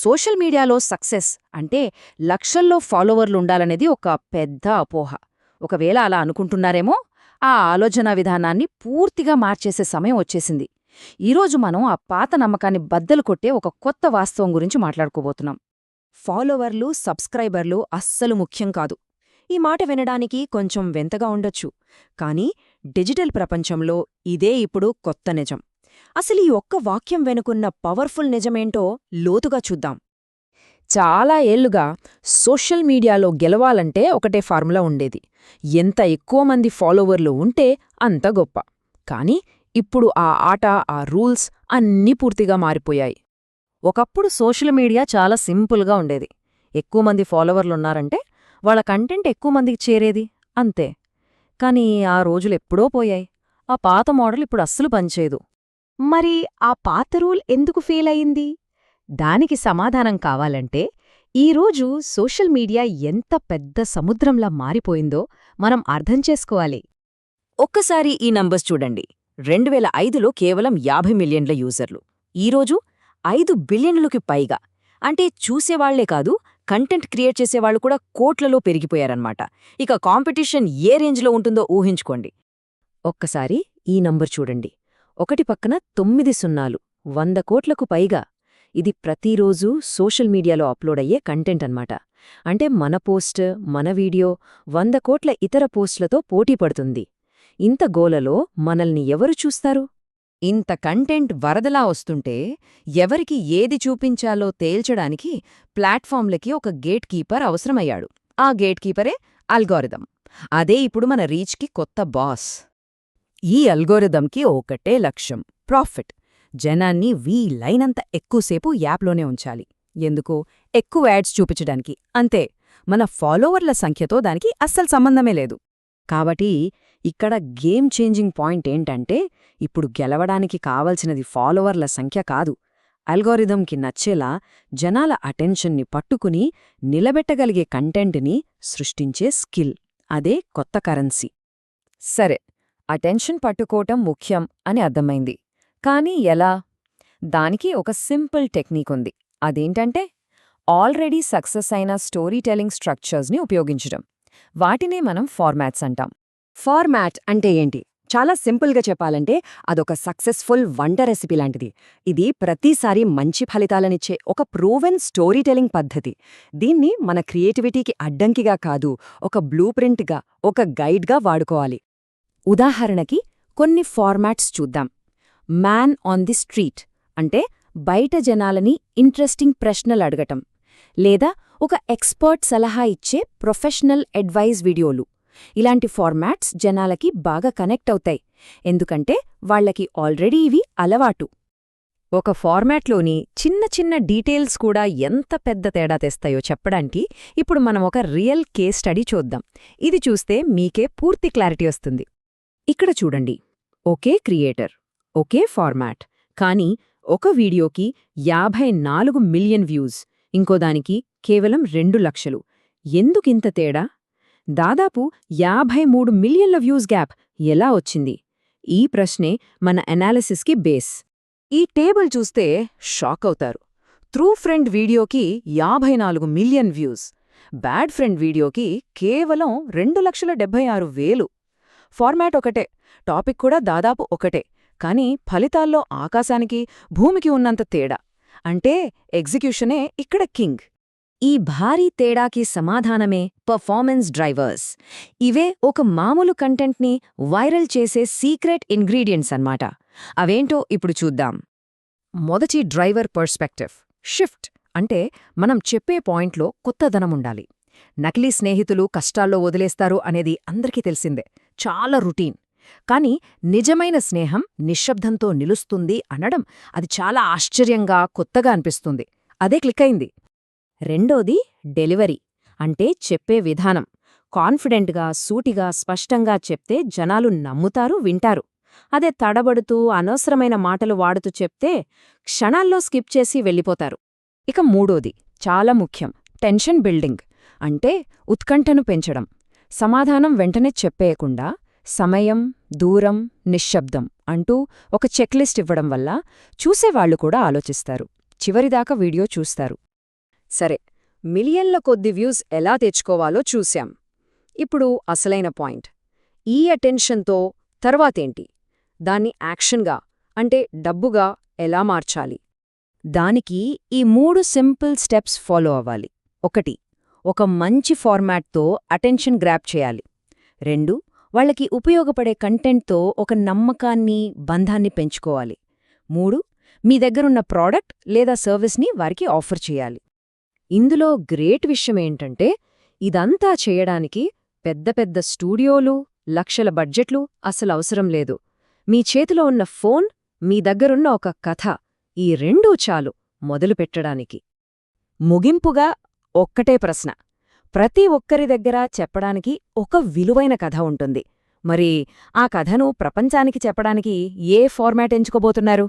Social మీడియాలో success అంటే లక్షల్లో ఫాలోవర్లుండాలనేది ఒక పెద్ద అపోహ. ఒకవేళ అలా అనుకుంటున్నారేమో, ఆ ఆలోచనా విధానాన్ని పూర్తిగా మార్చేసే సమయం వచ్చేసింది. ఈరోజు మనం ఆ పాత నమ్మకాన్ని బద్దలు కొట్టే ఒక కొత్త వాస్తవం గురించి మాట్లాడుకోబోతున్నాం. ఫాలోవర్లు, సబ్స్క్రైబర్లు అస్సలు ముఖ్యం కాదు. ఈ మాట వినడానికి కొంచెం వింతగా ఉండొచ్చు, కానీ డిజిటల్ ప్రపంచంలో ఇదే ఇప్పుడు కొత్త నిజం. అసలు ఈ ఒక్క వాక్యం వెనుకున్న పవర్ఫుల్ నిజమేంటో లోతుగా చూద్దాం. చాలా ఏళ్లుగా సోషల్ మీడియాలో గెలవాలంటే ఒకటే ఫార్ములా ఉండేది. ఎంత ఎక్కువ మంది ఫాలోవర్లు ఉంటే అంత గొప్ప. కానీ ఇప్పుడు ఆ ఆట, ఆ రూల్స్ అన్నీ పూర్తిగా మారిపోయాయి. ఒకప్పుడు సోషల్ మీడియా చాలా సింపుల్గా ఉండేది. ఎక్కువ మంది ఫాలోవర్లున్నారంటే వాళ్ళ కంటెంట్ ఎక్కువ మందికి చేరేది, అంతే. కానీ ఆ రోజులెప్పుడో పోయాయి. ఆ పాత మోడల్ ఇప్పుడు అస్సలు పనిచేయదు. మరి ఆ పాత రూల్ ఎందుకు ఫెయిల్ అయింది? దానికి సమాధానం కావాలంటే ఈరోజు సోషల్ మీడియా ఎంత పెద్ద సముద్రంలా మారిపోయిందో మనం అర్థం చేసుకోవాలి. ఒక్కసారి ఈ నంబర్స్ చూడండి. 2005లో కేవలం 50 మిలియన్ల యూజర్లు. ఈరోజు 5 బిలియన్లకి పైగా. అంటే చూసేవాళ్లే కాదు, కంటెంట్ క్రియేట్ చేసేవాళ్లు కూడా కోట్లలో పెరిగిపోయారన్నమాట. ఇక కాంపిటీషన్ ఏ రేంజ్లో ఉంటుందో ఊహించుకోండి. ఒక్కసారి ఈ నంబర్ చూడండి. ఒకటి పక్కన 9 సున్నాలు, 100 కోట్లకు పైగా. ఇది ప్రతిరోజూ సోషల్ మీడియాలో అప్లోడ్ అయ్యే కంటెంట్ అన్నమాట. అంటే మన పోస్ట్, మన వీడియో 100 కోట్ల ఇతర పోస్టులతో పోటీ పడుతుంది. ఇంత గోలలో మనల్ని ఎవరు చూస్తారు? ఇంత కంటెంట్ వరదలా వస్తుంటే ఎవరికి ఏది చూపించాలో తేల్చడానికి ప్లాట్ఫామ్లకి ఒక గేట్ కీపర్ అవసరమయ్యాడు. ఆ గేట్ కీపరే అల్గోరిథం. అదే ఇప్పుడు మన రీచ్కి కొత్త బాస్. ఈ అల్గోరిథంకి ఒకటే లక్ష్యం: ప్రాఫిట్. జనాన్ని వీలైనంత ఎక్కువసేపు యాప్లోనే ఉంచాలి. ఎందుకు? ఎక్కువ యాడ్స్ చూపించడానికి, అంతే. మన ఫాలోవర్ల సంఖ్యతో దానికి అస్సలు సంబంధమే లేదు. కాబట్టి ఇక్కడ గేమ్ చేంజింగ్ పాయింట్ ఏంటంటే, ఇప్పుడు గెలవడానికి కావలసినది ఫాలోవర్ల సంఖ్య కాదు, అల్గోరిథంకి నచ్చేలా జనాల అటెన్షన్ని పట్టుకుని నిలబెట్టగలిగే కంటెంట్ని సృష్టించే స్కిల్. అదే కొత్త కరెన్సీ. సరే, అటెన్షన్ పట్టుకోవటం ముఖ్యం అని అర్థమైంది. కానీ ఎలా? దానికి ఒక సింపుల్ టెక్నిక్ ఉంది. అదేంటంటే, ఆల్రెడీ సక్సెస్ అయిన స్టోరీ టెల్లింగ్ స్ట్రక్చర్స్ని ఉపయోగించడం. వాటినే మనం ఫార్మాట్స్ అంటాం. ఫార్మాట్ అంటే ఏంటి? చాలా సింపుల్గా చెప్పాలంటే అదొక సక్సెస్ఫుల్ వంట రెసిపీ లాంటిది. ఇది ప్రతిసారి మంచి ఫలితాలనిచ్చే ఒక ప్రూవెన్ స్టోరీ టెల్లింగ్ పద్ధతి. దీన్ని మన క్రియేటివిటీకి అడ్డంకిగా కాదు, ఒక బ్లూ ప్రింట్గా, ఒక గైడ్గా వాడుకోవాలి. ఉదాహరణకి కొన్ని ఫార్మాట్స్ చూద్దాం. మ్యాన్ ఆన్ ది స్ట్రీట్ అంటే బయట జనాలని ఇంట్రెస్టింగ్ ప్రశ్నలు అడగటం. లేదా ఒక ఎక్స్పర్ట్ సలహా ఇచ్చే ప్రొఫెషనల్ అడ్వైజ్ వీడియోలు. ఇలాంటి ఫార్మాట్స్ జనాలకి బాగా కనెక్ట్ అవుతాయి, ఎందుకంటే వాళ్లకి ఆల్రెడీ ఇవి అలవాటు. ఒక ఫార్మాట్లోని చిన్న చిన్న డీటెయిల్స్ కూడా ఎంత పెద్ద తేడా తెస్తాయో చెప్పడానికి ఇప్పుడు మనం ఒక రియల్ కేస్ స్టడీ చూద్దాం. ఇది చూస్తే మీకే పూర్తి క్లారిటీ వస్తుంది. ఇక్కడ చూడండి, ఒకే క్రియేటర్, ఒకే ఫార్మాట్, కానీ ఒక వీడియోకి 54 మిలియన్ వ్యూస్, ఇంకోదానికి కేవలం 2 లక్షలు. ఎందుకింత తేడా? దాదాపు 53 మిలియన్ల వ్యూస్ గ్యాప్ ఎలా వచ్చింది? ఈ ప్రశ్నే మన అనాలిసిస్కి బేస్. ఈ టేబుల్ చూస్తే షాక్ అవుతారు. ట్రూ ఫ్రెండ్ వీడియోకి 54 మిలియన్ వ్యూస్, బ్యాడ్ ఫ్రెండ్ వీడియోకి కేవలం 2,76,000. ఫార్మాట్ ఒకటే, టాపిక్ కూడా దాదాపు ఒకటే, కానీ ఫలితాల్లో ఆకాశానికి భూమికి ఉన్నంత తేడా. అంటే ఎగ్జిక్యూషనే ఇక్కడ కింగ్. ఈ భారీ తేడాకి సమాధానమే పర్ఫార్మెన్స్ డ్రైవర్స్. ఇవే ఒక మామూలు కంటెంట్ని వైరల్ చేసే సీక్రెట్ ఇంగ్రీడియంట్స్ అన్నమాట. అవేంటో ఇప్పుడు చూద్దాం. మొదటి డ్రైవర్ పర్స్పెక్టివ్ షిఫ్ట్. అంటే మనం చెప్పే పాయింట్లో కొత్తదనముండాలి. నకిలీ స్నేహితులు కష్టాల్లో వదిలేస్తారు అనేది అందరికీ తెలిసిందే, చాలా రొటీన్. కానీ నిజమైన స్నేహం నిశ్శబ్దంతో నిలుస్తుంది అనడం, అది చాలా ఆశ్చర్యంగా, కొత్తగా అనిపిస్తుంది. అదే క్లిక్ అయింది. రెండోది డెలివరీ. అంటే చెప్పే విధానం. కాన్ఫిడెంట్గా, సూటిగా, స్పష్టంగా చెప్తే జనాలు నమ్ముతారు, వింటారు. అదే తడబడుతూ అనవసరమైన మాటలు వాడుతూ చెప్తే క్షణాల్లో స్కిప్ చేసి వెళ్ళిపోతారు. ఇక మూడోది చాలా ముఖ్యం, టెన్షన్ బిల్డింగ్. అంటే ఉత్కంఠను పెంచడం. సమాధానం వెంటనే చెప్పేయకుండా సమయం, దూరం, నిశ్శబ్దం అంటూ ఒక చెక్లిస్ట్ ఇవ్వడం వల్ల చూసేవాళ్లు కూడా ఆలోచిస్తారు, చివరిదాకా వీడియో చూస్తారు. సరే, మిలియన్ల కొద్ది వ్యూస్ ఎలా తెచ్చుకోవాలో చూశాం. ఇప్పుడు అసలైన పాయింట్. ఈ అటెన్షన్తో తర్వాతేంటి? దాన్ని యాక్షన్గా, అంటే డబ్బుగా ఎలా మార్చాలి? దానికి ఈ 3 సింపుల్ స్టెప్స్ ఫాలో అవ్వాలి. 1. ఒక మంచి ఫార్మాట్తో అటెన్షన్ గ్రాబ్ చేయాలి. 2. వాళ్ళకి ఉపయోగపడే కంటెంట్తో ఒక నమ్మకాన్ని, బంధాన్ని పెంచుకోవాలి. 3. మీ దగ్గరున్న ప్రోడక్ట్ లేదా సర్వీస్ని వారికి ఆఫర్ చేయాలి. ఇందులో గ్రేట్ విషయమేంటంటే, ఇదంతా చేయడానికి పెద్ద పెద్ద స్టూడియోలు, లక్షల బడ్జెట్లు అసలవసరం లేదు. మీ చేతిలో ఉన్న ఫోన్, మీ దగ్గరున్న ఒక కథ, ఈ 2 చాలు మొదలుపెట్టడానికి. ముగింపుగా ఒక్కటే ప్రశ్న. ప్రతి ఒక్కరి దగ్గర చెప్పడానికి ఒక విలువైన కథ ఉంటుంది. మరి ఆ కథను ప్రపంచానికి చెప్పడానికి ఏ ఫార్మాట్ ఎంచుకోబోతున్నారు?